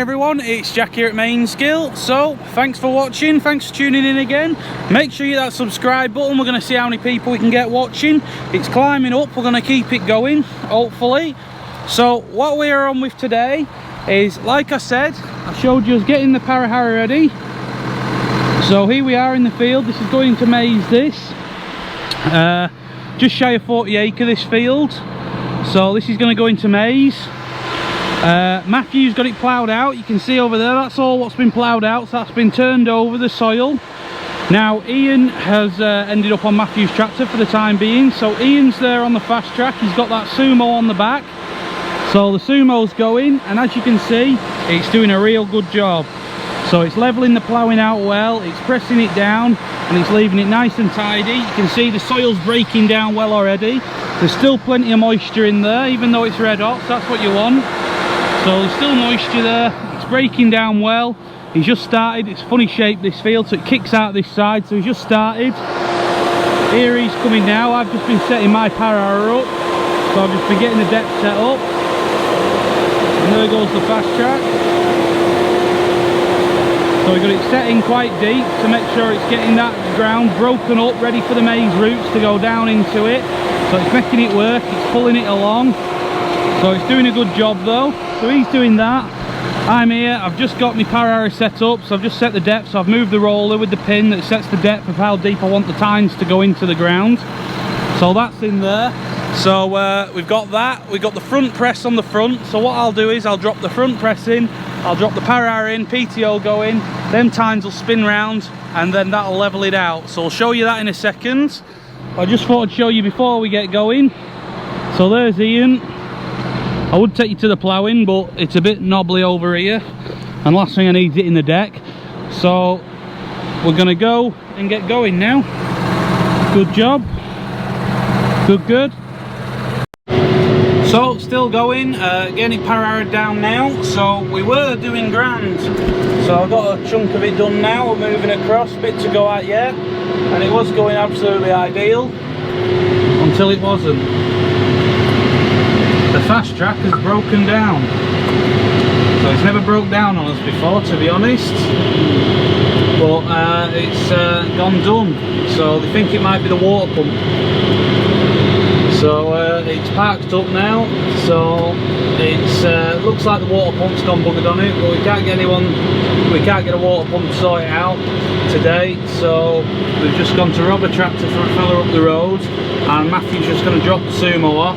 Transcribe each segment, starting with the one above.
everyone, it's Jack here at Maize. So thanks for watching, thanks for tuning in again. Make sure you hit that subscribe button. We're going to see how many people we can get watching. It's climbing up, we're going to keep it going, hopefully. So what we are on with today is, like I said, I showed you us getting the para harrow ready. So here we are in the field. This is going to Maize, this just shy of 40 acre this field. So this is going to go into Maize. Matthew's got it ploughed out. You can see over there, that's all what's been ploughed out, so that's been turned over, the soil. Now Ian has ended up on Matthew's tractor for the time being. So Ian's there on the Fastrac. He's got that sumo on the back, so the sumo's going, and as you can see, it's doing a real good job. So it's levelling the ploughing out well, it's pressing it down, and it's leaving it nice and tidy. You can see the soil's breaking down well already. There's still plenty of moisture in there, even though it's red hot, so that's what you want. So there's still moisture there, it's breaking down well. He's just started. It's funny shape, this field, so it kicks out this side, so he's just started. Here he's coming now. I've just been setting my para harrow up, so I've just been getting the depth set up. And there goes the Fastrac. So we've got it setting quite deep to make sure it's getting that ground broken up, ready for the maize roots to go down into it. So it's making it work, it's pulling it along. So it's doing a good job though. So he's doing that. I'm here, I've just got my para harrow set up, so I've just set the depth. So I've moved the roller with the pin that sets the depth of how deep I want the tines to go into the ground. So that's in there. So we've got that, we've got the front press on the front. So what I'll do is I'll drop the front press in, I'll drop the para harrow in, PTO go in, them tines will spin round, and then that'll level it out. So I'll show you that in a second. I just thought I'd show you before we get going. So there's Ian. I would take you to the ploughing, but it's a bit knobbly over here, and last thing I need is it in the deck. So we're gonna go and get going now. Good job, good. So still going, getting it para harrowed down now. So we were doing grand, so I've got a chunk of it done now. We're moving across, bit to go out yet, and it was going absolutely ideal until it wasn't. The Fastrac has broken down. So it's never broke down on us before, to be honest, but it's gone done. So they think it might be the water pump. So it's parked up now, so it's looks like the water pump's gone buggered on it, but we can't get a water pump to sort it out today. So we've just gone to rob a tractor for a fella up the road, and Matthew's just going to drop the sumo off.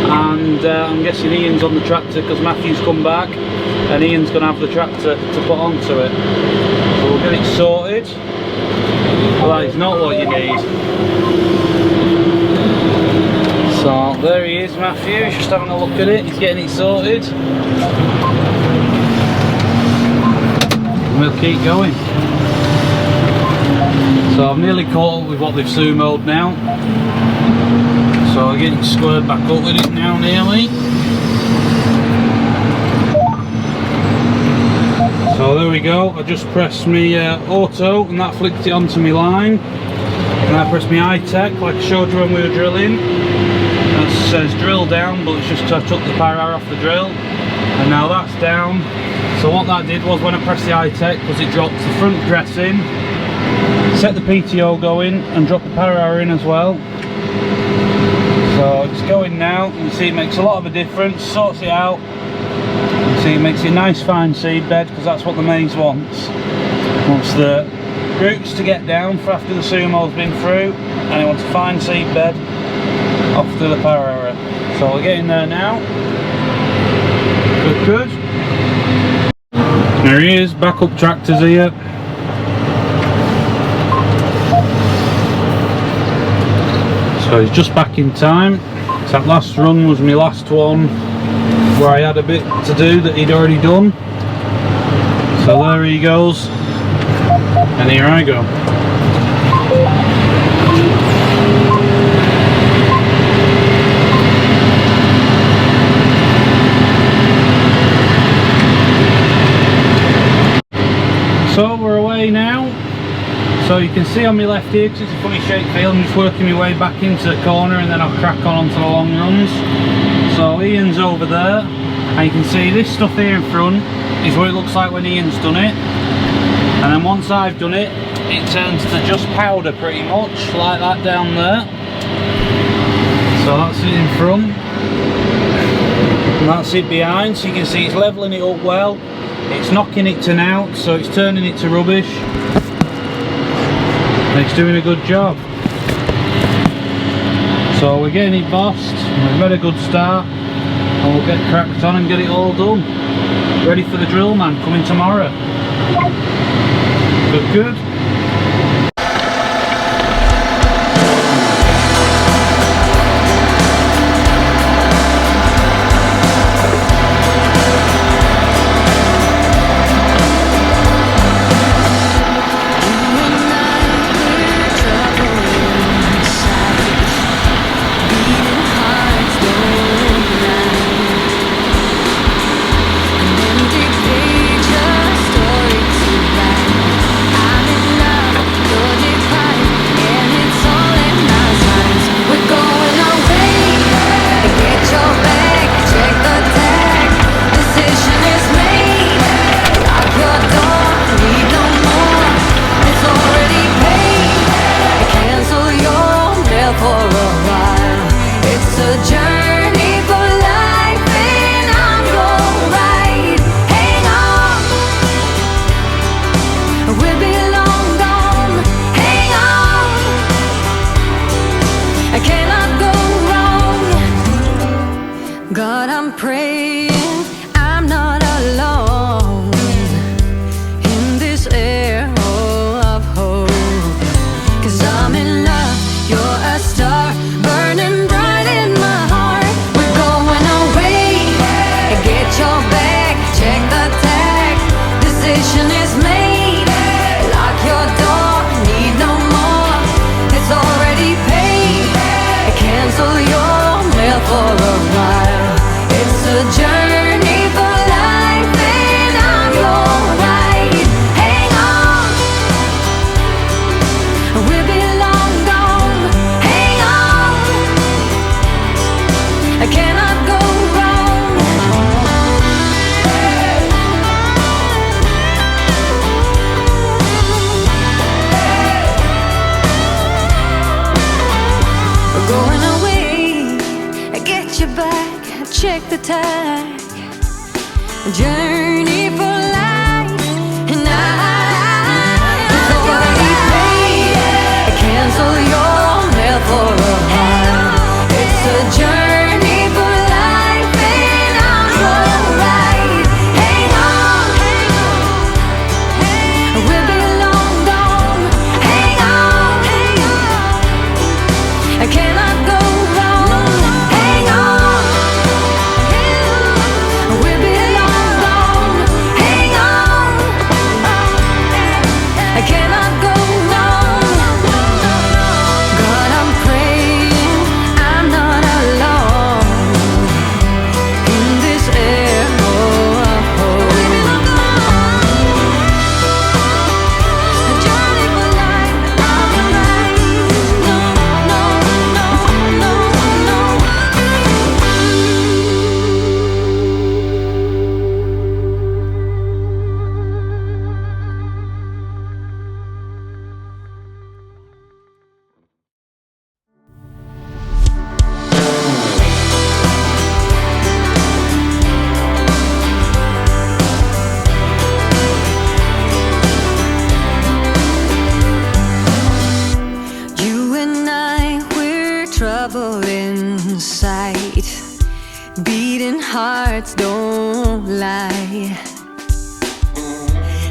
And I'm guessing Ian's on the tractor because Matthew's come back, and Ian's going to have the tractor to put onto it. So we'll get it sorted. Well, that is not what you need. So there he is, Matthew, he's just having a look at it, he's getting it sorted. And we'll keep going. So I've nearly caught up with what they've sumoed now. So I'm getting squared back up with it now, nearly. So there we go, I just pressed my auto and that flicked it onto my line. And I pressed my high-tech like I showed you when we were drilling. That says drill down, but it's just I took the para harrow off the drill. And now that's down. So what that did was when I pressed the high-tech, was it dropped the front press in, set the PTO going, and dropped the para harrow in as well. So it's going now. You see it makes a lot of a difference, sorts it out. You see it makes it a nice fine seed bed, because that's what the maize wants. Wants the roots to get down for after the sumo's been through, and it wants a fine seed bed off to the para harrow. So we're getting there now. Good. There he is, backup tractors here. So he's just back in time. So that last run was my last one where I had a bit to do that he'd already done. So there he goes, and here I go. So we're away now. So you can see on my left here, because it's a funny shaped field, I'm just working my way back into the corner, and then I'll crack on onto the long runs. So Ian's over there, And you can see this stuff here in front is what it looks like when Ian's done it. And then once I've done it, it turns to just powder pretty much, like that down there. So that's it in front. And that's it behind, so you can see it's levelling it up well. It's knocking it to naught, so it's turning it to rubbish. And it's doing a good job. So we're getting it bossed, we've made a good start, and we'll get cracked on and get it all done. Ready for the drill man coming tomorrow. Good, good. God, I'm praying I'm not alone in this arrow of hope. 'Cause I'm in love, you're a star burning bright in my heart. We're going away, get your bag, check the tag. Decision is made, lock your door, need no more. It's already paid, cancel your mail for a while. It's a journey for life and I'm your ride. Hang on, we'll be long gone. Hang on, I cannot go wrong. We're going away, get you back, check the tag. Journey for life, and it's already paid. Cancel your mail for a while. It's a journey for life, and I'm your ride. Hang on, we'll be long gone. Hang on, I cannot go wrong. Hang on, we'll be long gone. Hang on, I cannot go wrong. God, I'm praying I'm not alone in this arrow of hope. A journey for life, I'm your ride. No, no, no, no, no. You and I, we're trouble inside. Beating hearts don't lie.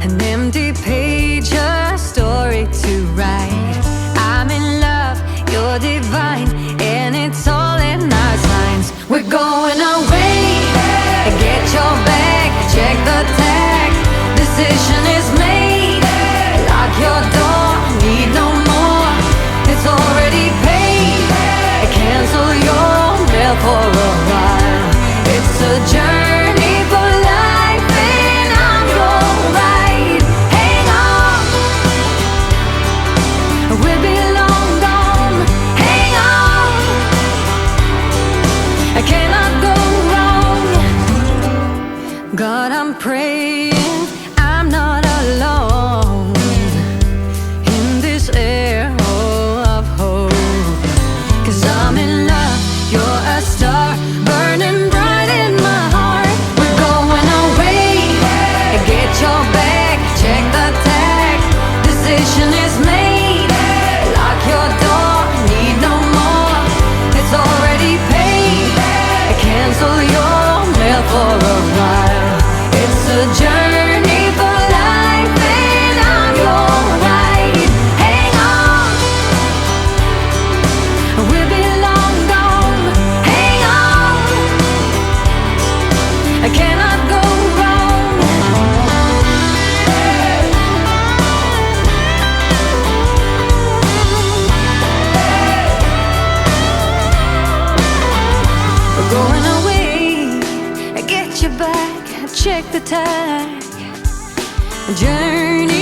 An empty page, a story to write. I'm in love, you're divine, and it's all in our signs. We're going away, get your bag, check the tag. Decision is made, lock your door, need no more. It's already paid, cancel your mail for a while. It's a journey for life and I'm your ride. Hang on, we'll be long gone. Hang on, I cannot go wrong. God, I'm praying I'm not alone in this arrow of hope. 'Cause I'm in love, you're a star burning bright in my heart. We're going away, get your bag, check the tag. Decision is made, lock your door, need no more. It's already paid, cancel your mail for a while. It's a journey for life and I'm your ride. Hang on, we'll be long gone. Hang on, I cannot go wrong. We're going away, get you back, check the tag. Journey